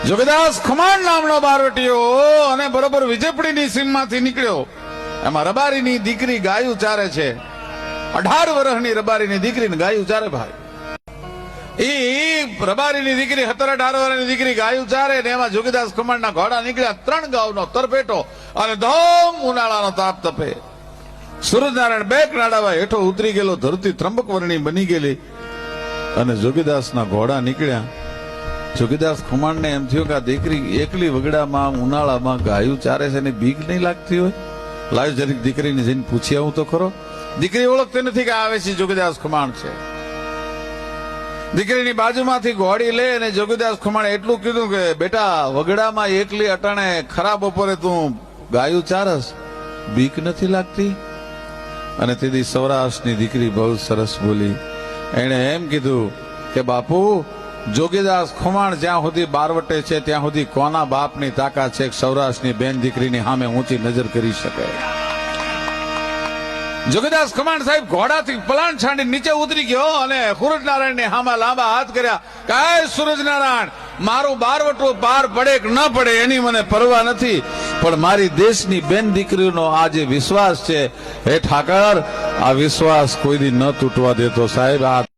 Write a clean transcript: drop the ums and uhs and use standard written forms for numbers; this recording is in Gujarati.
જોગીદાસ ખમાણ નામનો બારવટીયો અને બરોબર વિજયપુરીની સીમમાંથી નીકળ્યો. એમાં રબારીની દીકરી ગાયું ચારે છે. 18 વર્ષની રબારીની દીકરીને ગાયું ચારે ભાઈ. ઈ રબારીની દીકરી 17-18 વર્ષની દીકરી ગાયું ચારે ને એમાં જોગીદાસ ખમાણના ઘોડા નીકળ્યા. 3 ગાઉનો તરપેટો અને ધોમ ઉનાળાનો તાપ તપે. સૂરજનારાયણ બે કનાડાવા હેઠો ઉતરી ગયેલો, ધરતી ત્રંબક વર્ણી બની ગયેલી અને જોગીદાસના ઘોડા નીકળ્યા. જોગીદાસ ખમાણને એમ થયું કે આ દીકરી એકલી વગડામાં ઉનાળામાં ગાયું ચારે છે ને બીક નહીં લાગતી હોય. લાવ જરીક દીકરીને જઈને પૂછી આવું તો ખરો. દીકરી ઓળખતી નથી કે આવે છે જોગીદાસ ખમાણ છે. દીકરીની બાજુમાંથી ઘોડી લે અને જોગીદાસ ખમાણે એટલું કીધું કે બેટા વગડામાં એકલી અટાણે ખરાબ બપોરે તું ગાયું ચારસ, બીક નથી લાગતી? અને તેથી સૌરાષ્ટ્રની દીકરી બહુ સરસ બોલી. એણે એમ કીધું કે બાપુ જોગીદાસ ખમાણ જ્યાં સુધી બારવટે છે ત્યાં સુધી કોના બાપની તાકાત છે સૌરાષ્ટ્રની બેન દીકરીની સામે ઊંચી નજર કરી શકે? જોગીદાસ ખમાણ સાહેબ ઘોડાથી પલાણ છાંડી નીચે ઉતરી ગયો અને સૂરજનારાયણને હામાં લાંબા હાથ કર્યા. કાય સૂરજનારાયણ, મારું બારવટું પાર પડે કે ન પડે એની મને પરવા નથી, પણ મારી દેશની બેન દીકરીનો આ જે વિશ્વાસ છે, હે ઠાકર, આ વિશ્વાસ કોઈ દી ન તૂટવા દેતો સાહેબ. આ